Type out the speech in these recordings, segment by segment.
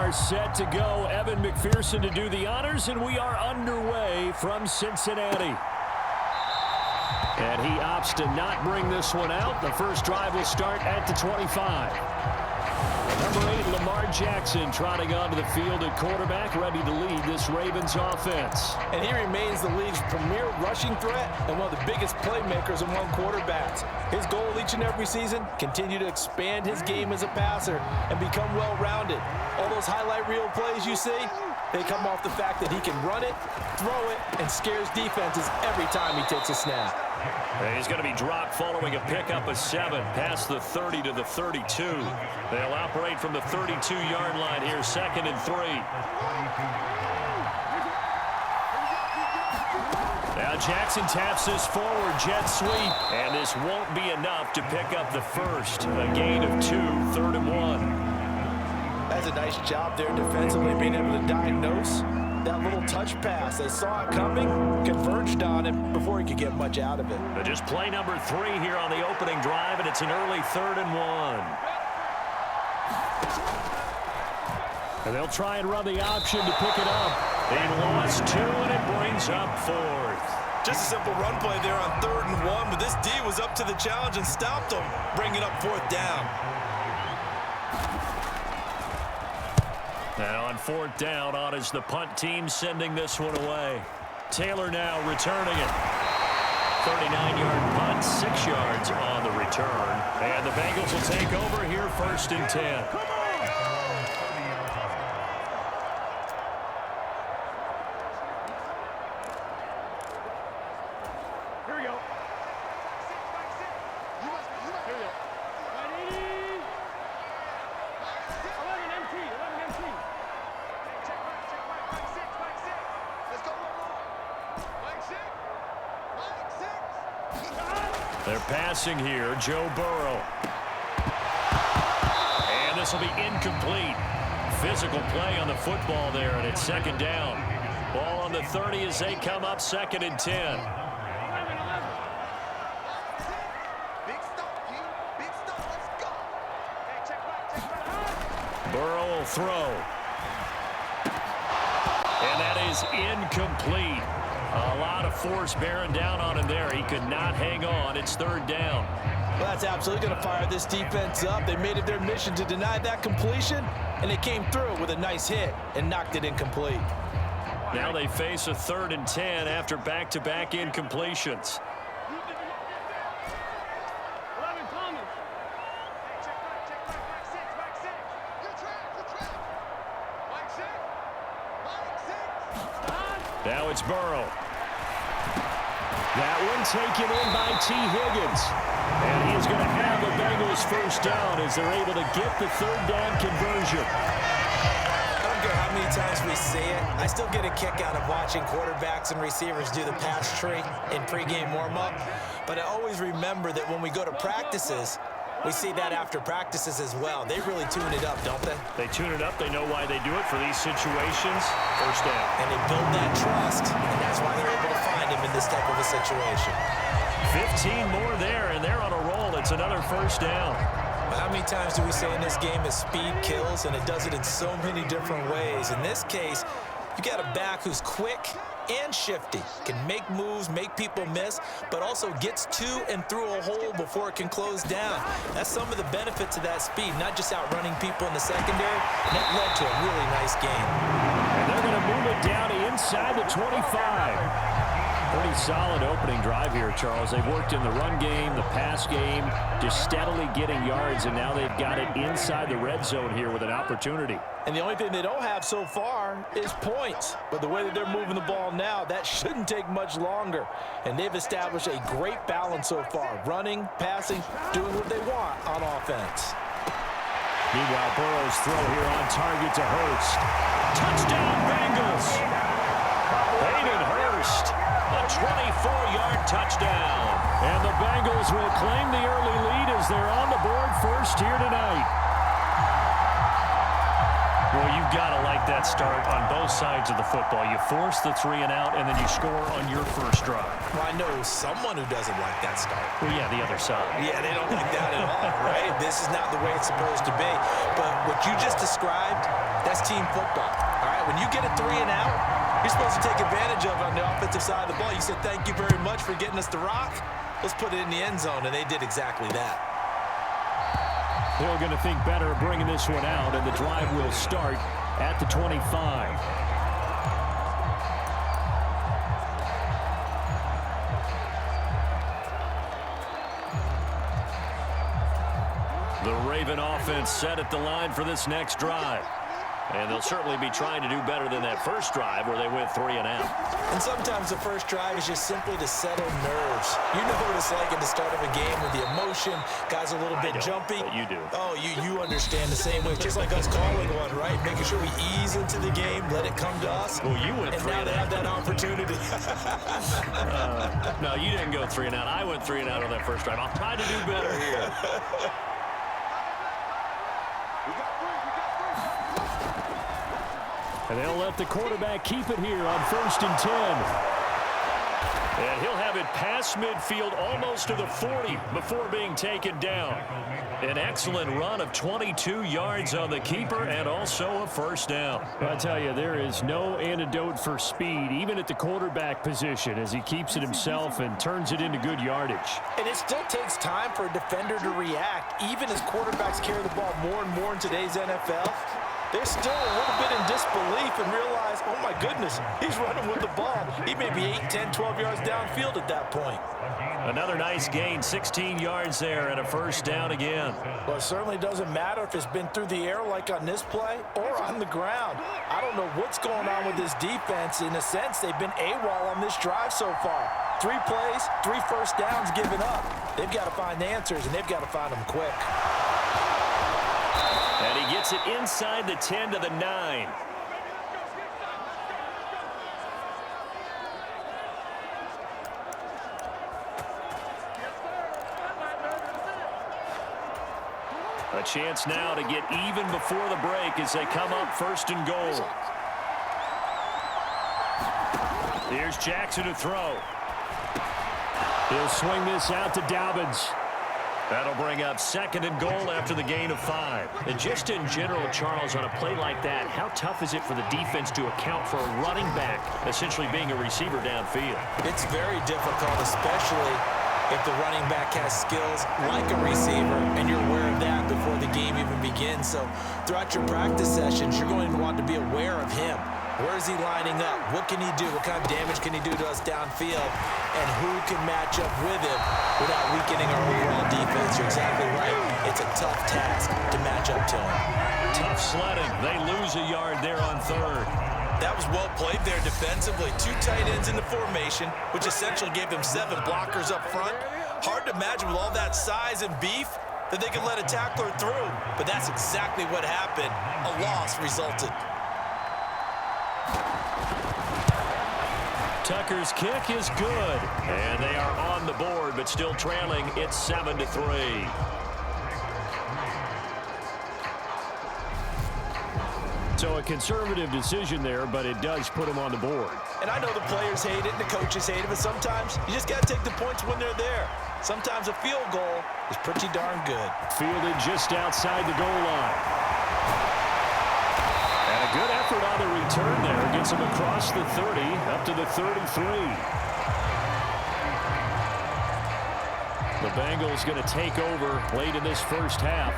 are set to go. Evan McPherson to do the honors, and we are underway from Cincinnati. And he opts to not bring this one out. The first drive will start at the 25. Number 8, Lamar Jackson, trotting onto the field at quarterback, ready to lead this Ravens offense. And he remains the league's premier rushing threat and one of the biggest playmakers among quarterbacks. His goal each and every season, continue to expand his game as a passer and become well-rounded. All those highlight reel plays you see, they come off the fact that he can run it, throw it, and scares defenses every time he takes a snap. He's going to be dropped following a pickup of 7 past the 30 to the 32. They'll operate from the 32-yard line here, 2nd and 3. Now Jackson taps this forward jet sweep, and this won't be enough to pick up the first. A gain of 2, 3rd and 1. That's a nice job there defensively, being able to diagnose that little touch pass. They saw it coming, converged on him before he could get much out of it. But just play number 3 here on the opening drive, and it's an early 3rd and 1. And they'll try and run the option to pick it up. They lost 2, and it brings up 4th. Just a simple run play there on 3rd and 1, but this D was up to the challenge and stopped him, bringing up 4th down. Now on 4th down, on is the punt team sending this one away. Taylor now returning it. 39-yard punt, 6 yards on the return. And the Bengals will take over here, 1st and 10. They're passing here, Joe Burrow. And this will be incomplete. Physical play on the football there, and it's 2nd down. Ball on the 30 as they come up, 2nd and 10. Burrow will throw. And that is incomplete. A lot of force bearing down on him there. He could not hang on. It's 3rd down. Well, that's absolutely going to fire this defense up. They made it their mission to deny that completion, and they came through with a nice hit and knocked it incomplete. Now they face a 3rd and 10 after back-to-back incompletions. Now it's Burrow. That one taken in by T. Higgins. And he is going to have the Bengals 1st down as they're able to get the 3rd down conversion. I don't care how many times we see it. I still get a kick out of watching quarterbacks and receivers do the pass tree in pregame warm-up. But I always remember that when we go to practices, we see that after practices as well. They really tune it up, don't they? They tune it up. They know why they do it for these situations. 1st down. And they build that trust, and that's why they're able to find him in this type of a situation. 15 more there, and they're on a roll. It's another 1st down. How many times do we say in this game is speed kills, and it does it in so many different ways. In this case, you got a back who's quick and shifty, can make moves, make people miss, but also gets to and through a hole before it can close down. That's some of the benefits of that speed, not just outrunning people in the secondary, and that led to a really nice game. And they're going to move it down inside the 25. Pretty solid opening drive here, Charles. They've worked in the run game, the pass game, just steadily getting yards, and now they've got it inside the red zone here with an opportunity. And the only thing they don't have so far is points. But the way that they're moving the ball now, that shouldn't take much longer. And they've established a great balance so far. Running, passing, doing what they want on offense. Meanwhile, Burrow's throw here on target to Hurst. Touchdown, Bengals! Hayden Hurst, a 24-yard touchdown. And the Bengals will claim the early lead as they're on the board first here tonight. Well, you've got to like that start on both sides of the football. You force the 3 and out, and then you score on your first drive. Well, I know someone who doesn't like that start. Well, yeah, the other side. Yeah, they don't like that at all, right? This is not the way it's supposed to be. But what you just described, That's team football. All right, when you get a 3 and out, you're supposed to take advantage of it on the offensive side of the ball. You said, thank you very much for getting us the rock. Let's put it in the end zone, and they did exactly that. They're going to think better of bringing this one out, and the drive will start at the 25. The Raven offense set at the line for this next drive. And they'll certainly be trying to do better than that first drive where they went 3 and out. And sometimes the first drive is just simply to settle nerves. You know what it's like at the start of a game with the emotion, guys a little bit jumpy. But you do. Oh, you understand the same way. Just like us calling one, right? Making sure we ease into the game, let it come to us. Well, you went 3 and out. And now they have that opportunity. No, you didn't go 3 and out. I went 3 and out on that first drive. I'll try to do better here. And they'll let the quarterback keep it here on 1st and 10. And he'll have it past midfield almost to the 40 before being taken down. An excellent run of 22 yards on the keeper and also a first down. I tell you, there is no antidote for speed, even at the quarterback position, as he keeps it himself and turns it into good yardage. And it still takes time for a defender to react, even as quarterbacks carry the ball more and more in today's NFL. They're still a little bit in disbelief and realize, oh my goodness, he's running with the ball. He may be 8, 10, 12 yards downfield at that point. Another nice gain, 16 yards there and a first down again. Well, it certainly doesn't matter if it's been through the air like on this play or on the ground. I don't know what's going on with this defense. In a sense, they've been AWOL on this drive so far. 3 plays, 3 first downs given up. They've got to find answers, and they've got to find them quick. And he gets it inside the 10 to the 9. A chance now to get even before the break as they come up 1st and goal. Here's Jackson to throw. He'll swing this out to Dobbins. That'll bring up 2nd and goal after the gain of 5. And just in general, Charles, on a play like that, how tough is it for the defense to account for a running back essentially being a receiver downfield? It's very difficult, especially if the running back has skills like a receiver, and you're aware of that before the game even begins. So throughout your practice sessions, you're going to want to be aware of him. Where is he lining up? What can he do? What kind of damage can he do to us downfield? And who can match up with him without weakening our overall defense? You're exactly right. It's a tough task to match up to him. Tough sledding. They lose a yard there on 3rd. That was well played there defensively. 2 tight ends in the formation, which essentially gave them 7 blockers up front. Hard to imagine with all that size and beef that they could let a tackler through. But that's exactly what happened. A loss resulted. Tucker's kick is good. And they are on the board, but still trailing. It's 7-3. So a conservative decision there, but it does put him on the board. And I know the players hate it and the coaches hate it, but sometimes you just got to take the points when they're there. Sometimes a field goal is pretty darn good. Fielded just outside the goal line. And a good effort on the return there. Gets him across the 30, up to the 33. The Bengals going to take over late in this first half.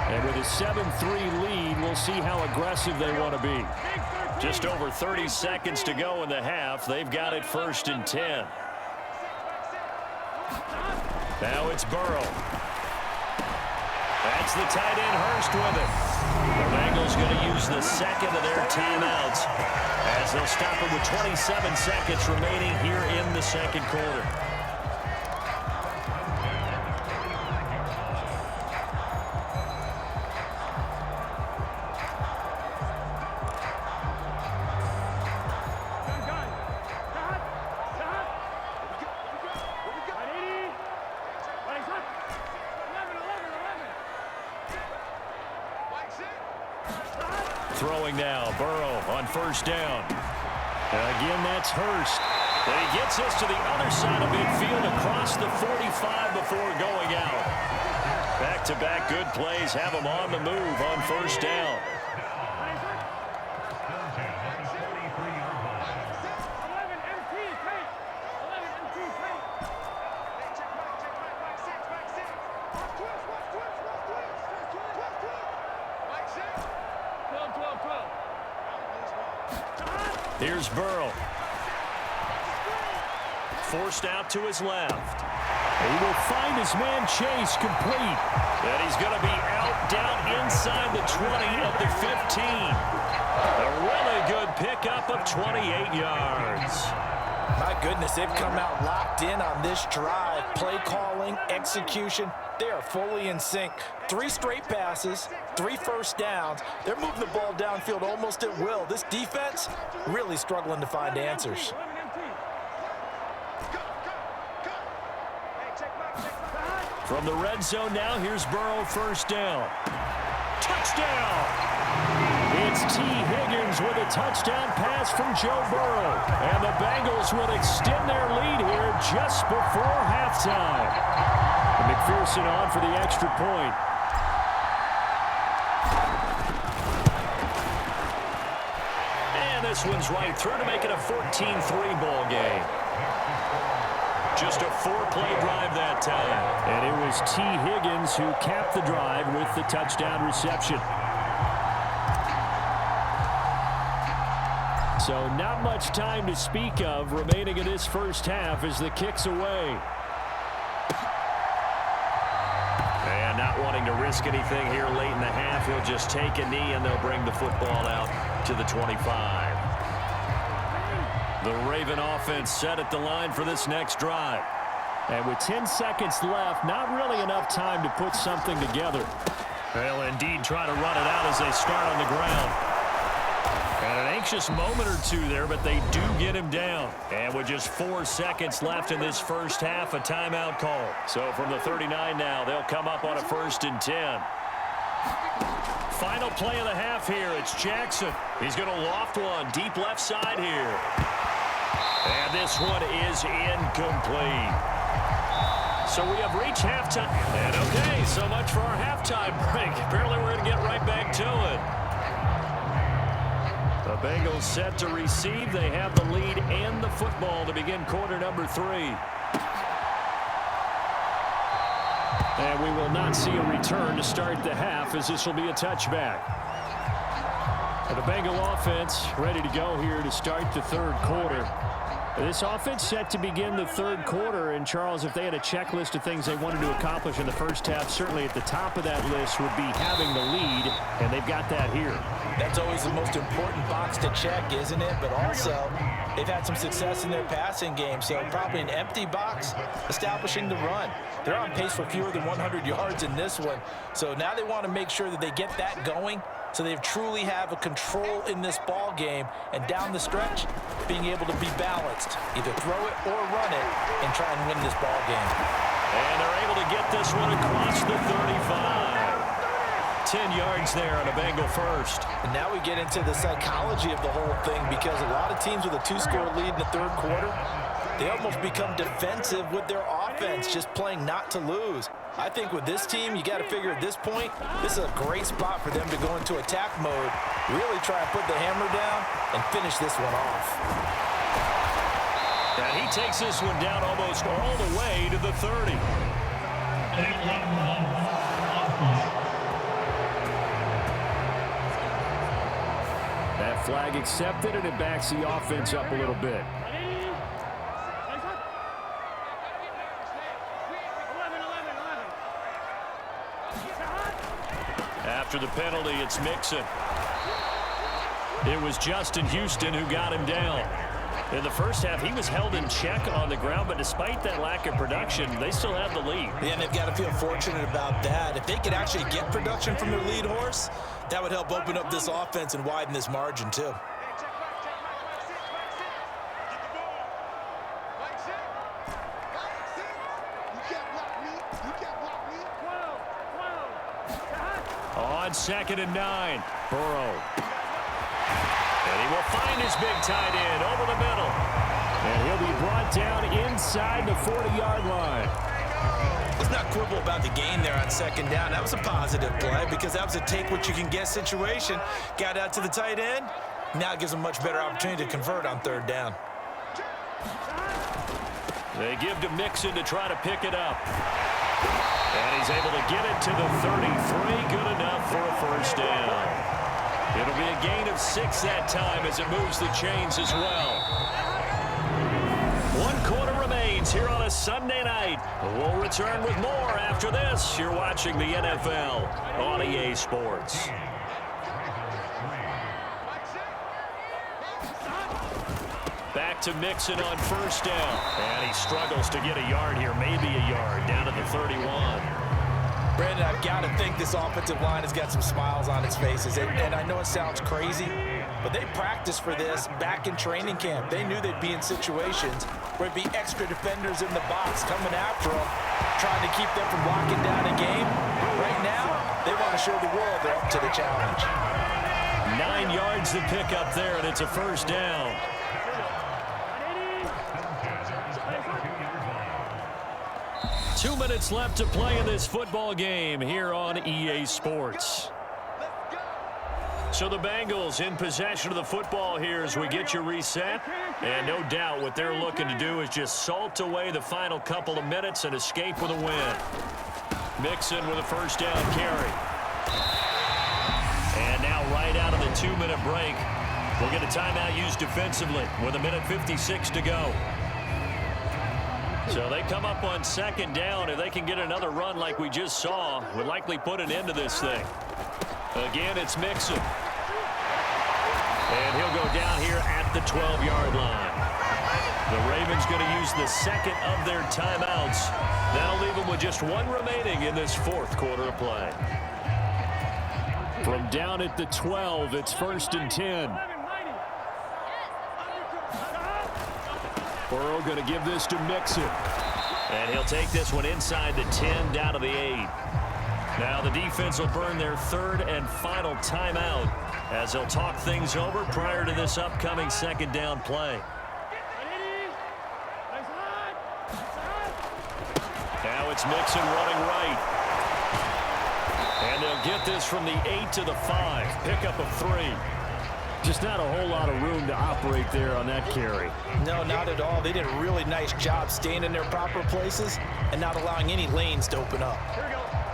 And with a 7-3 lead, we'll see how aggressive they want to be. Just over 30 seconds to go in the half. They've got it 1st and 10. Now it's Burrow. That's the tight end Hurst with it. The Bengals going to use the 2nd of their timeouts as they'll stop it with 27 seconds remaining here in the 2nd quarter. Throwing now, Burrow on 1st down. And again, that's Hurst. And he gets us to the other side of midfield across the 45 before going out. Back-to-back good plays have him on the move on 1st down. Here's Burrow. Forced out to his left. He will find his man Chase complete. And he's going to be out down inside the 20 of the 15. A really good pickup of 28 yards. My goodness, they've come out locked in on this drive. Play calling, execution, they are fully in sync. 3 straight passes, 3 first downs. They're moving the ball downfield almost at will. This defense really struggling to find answers. From the red zone now, here's Burrow, first down. Touchdown! It's T. Higgins with a touchdown pass from Joe Burrow. And the Bengals will extend their lead here just before halftime. And McPherson on for the extra point. And this one's right through to make it a 14-3 ball game. Just a 4-play drive that time. And it was T. Higgins who capped the drive with the touchdown reception. So not much time to speak of remaining in this first half as the kick's away. And not wanting to risk anything here late in the half, he'll just take a knee and they'll bring the football out to the 25. The Raven offense set at the line for this next drive. And with 10 seconds left, not really enough time to put something together. They'll indeed try to run it out as they start on the ground. And an anxious moment or two there, but they do get him down. And with just 4 seconds left in this first half, a timeout call. So from the 39 now, they'll come up on a 1st and 10. Final play of the half here. It's Jackson. He's going to loft one deep left side here. And this one is incomplete. So we have reached halftime. And okay, so much for our halftime break. Apparently we're going to get right back to it. The Bengals set to receive. They have the lead and the football to begin quarter number 3. And we will not see a return to start the half as this will be a touchback. And the Bengal offense ready to go here to start the 3rd quarter. This offense set to begin the 3rd quarter, and Charles, if they had a checklist of things they wanted to accomplish in the first half, certainly at the top of that list would be having the lead, and they've got that here. That's always the most important box to check, isn't it? But also, they've had some success in their passing game, so probably an empty box establishing the run. They're on pace for fewer than 100 yards in this one, so now they want to make sure that they get that going so they truly have a control in this ball game, and down the stretch, being able to be balanced, either throw it or run it, and try and win this ball game. And they're able to get this one across the 35. 10 yards there on a Bengal first. And now we get into the psychology of the whole thing, because a lot of teams with a 2-score lead in the 3rd quarter, they almost become defensive with their offense, just playing not to lose. I think with this team, you got to figure at this point, this is a great spot for them to go into attack mode, really try and put the hammer down and finish this one off. And he takes this one down almost all the way to the 30. That flag accepted, and it backs the offense up a little bit. After the penalty, it's Mixon. It was Justin Houston who got him down. In the first half, he was held in check on the ground, but despite that lack of production, they still have the lead. Yeah, and they've got to feel fortunate about that. If they could actually get production from their lead horse, that would help open up this offense and widen this margin, too. On 2nd and 9, Burrow. And he will find his big tight end over the middle. And he'll be brought down inside the 40-yard line. Let's not quibble about the gain there on 2nd down. That was a positive play because that was a take-what-you-can-get situation. Got out to the tight end. Now it gives them a much better opportunity to convert on 3rd down. They give to Mixon to try to pick it up. And he's able to get it to the 33. Good enough for a 1st down. It'll be a gain of 6 that time as it moves the chains as well. 1 quarter remains here on a Sunday night. We'll return with more after this. You're watching the NFL on EA Sports. Back to Mixon on first down. And he struggles to get a yard here, maybe a yard, down at the 31. Brandon, I've got to think this offensive line has got some smiles on its faces. And I know it sounds crazy, but they practiced for this back in training camp. They knew they'd be in situations where it'd be extra defenders in the box coming after them, trying to keep them from locking down a game. Right now, they want to show the world they're up to the challenge. 9 yards to pick up there, and it's a first down. Two minutes left to play in this football game here on EA Sports. So the Bengals in possession of the football here as we get you reset. And no doubt what they're looking to do is just salt away the final couple of minutes and escape with a win. Mixon with a first down carry. And now right out of the 2-minute break, we'll get a timeout used defensively with 1:56 to go. So they come up on second down. If they can get another run like we just saw, would likely put an end to this thing. Again, it's Mixon. And he'll go down here at the 12-yard line. The Ravens going to use the second of their timeouts. That'll leave them with just 1 remaining in this 4th quarter of play. From down at the 12, it's 1st and 10. Burrow going to give this to Mixon. And he'll take this one inside the 10 down to the 8. Now the defense will burn their 3rd and final timeout as they'll talk things over prior to this upcoming 2nd down play. Now it's Mixon running right. And they'll get this from the 8 to the 5. Pickup of 3. Just not a whole lot of room to operate there on that carry. No, not at all. They did a really nice job staying in their proper places and not allowing any lanes to open up.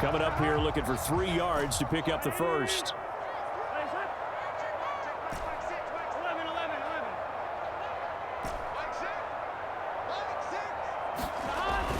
Coming up here looking for 3 yards to pick up the first.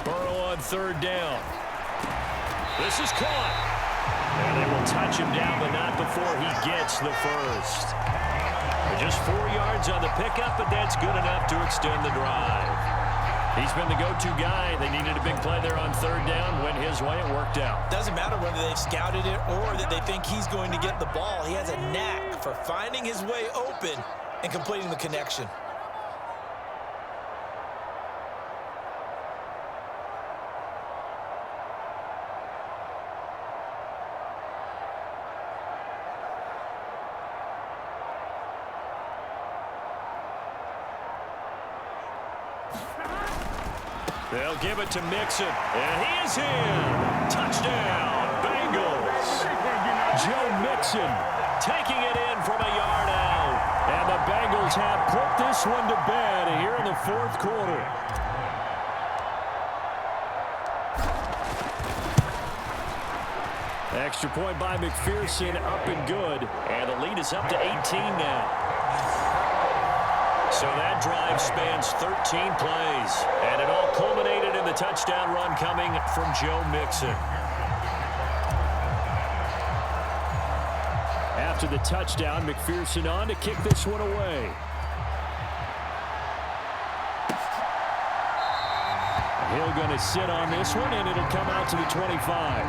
Burrow on 3rd down. This is caught. And they will touch him down, but not before he gets the first. Just 4 yards on the pickup, but that's good enough to extend the drive. He's been the go-to guy. They needed a big play there on 3rd down. Went his way. It worked out. Doesn't matter whether they've scouted it or that they think he's going to get the ball. He has a knack for finding his way open and completing the connection. They'll give it to Mixon, and he is in. Touchdown, Bengals. Joe Mixon taking it in from a yard out. And the Bengals have put this one to bed here in the 4th quarter. Extra point by McPherson, up and good. And the lead is up to 18 now. So that drive spans 13 plays, and it all culminated in the touchdown run coming from Joe Mixon. After the touchdown, McPherson on to kick this one away. Hill going to sit on this one, and it'll come out to the 25.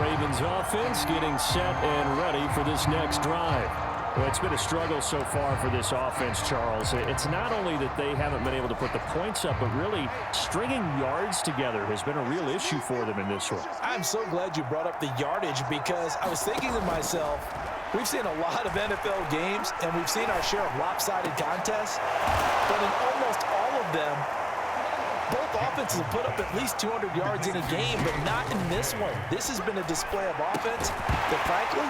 Ravens offense getting set and ready for this next drive. Well, it's been a struggle so far for this offense, Charles. It's not only that they haven't been able to put the points up, but really stringing yards together has been a real issue for them in this one. I'm so glad you brought up the yardage because I was thinking to myself, we've seen a lot of NFL games and we've seen our share of lopsided contests, but in almost all of them, both offenses have put up at least 200 yards in a game, but not in this one. This has been a display of offense that, frankly,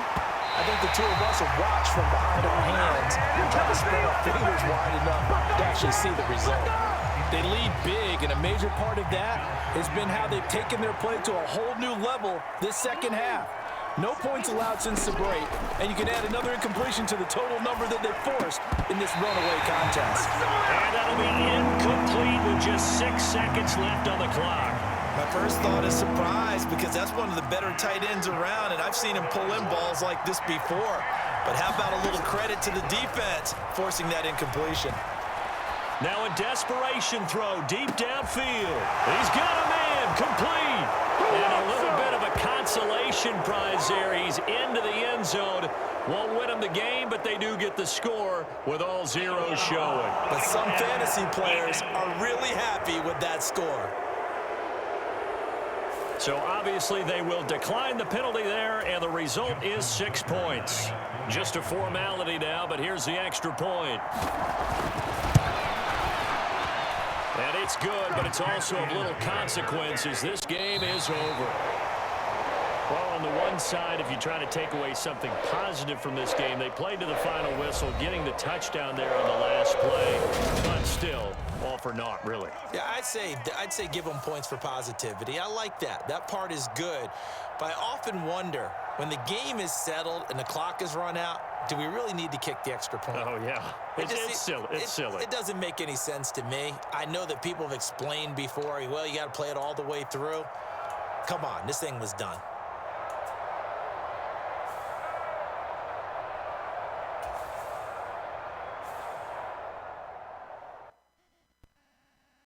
I think the two of us have watched from behind our hands and trying to spread our fingers wide enough to actually see the result. They lead big, and a major part of that has been how they've taken their play to a whole new level this 2nd half. No points allowed since the break, and you can add another incompletion to the total number that they forced in this runaway contest. And that'll be incomplete with just 6 seconds left on the clock. My first thought is surprise, because that's one of the better tight ends around, and I've seen him pull in balls like this before. But how about a little credit to the defense forcing that incompletion? Now a desperation throw deep downfield. He's got a man, complete. And a little bit of a consolation prize there. He's into the end zone. Won't win them the game, but they do get the score with all zeros showing. But some fantasy players are really happy with that score. So obviously they will decline the penalty there, and the result is 6 points. Just a formality now, but here's the extra point. And it's good, but it's also of little consequences. This game is over. Well, on the one side, if you try to take away something positive from this game, they played to the final whistle, getting the touchdown there on the last play, but still, all for naught, really. Yeah, I'd say give them points for positivity. I like that. That part is good. But I often wonder, when the game is settled and the clock is run out, do we really need to kick the extra point? Oh, yeah. It's silly. It's silly. It doesn't make any sense to me. I know that people have explained before, well, you got to play it all the way through. Come on, this thing was done.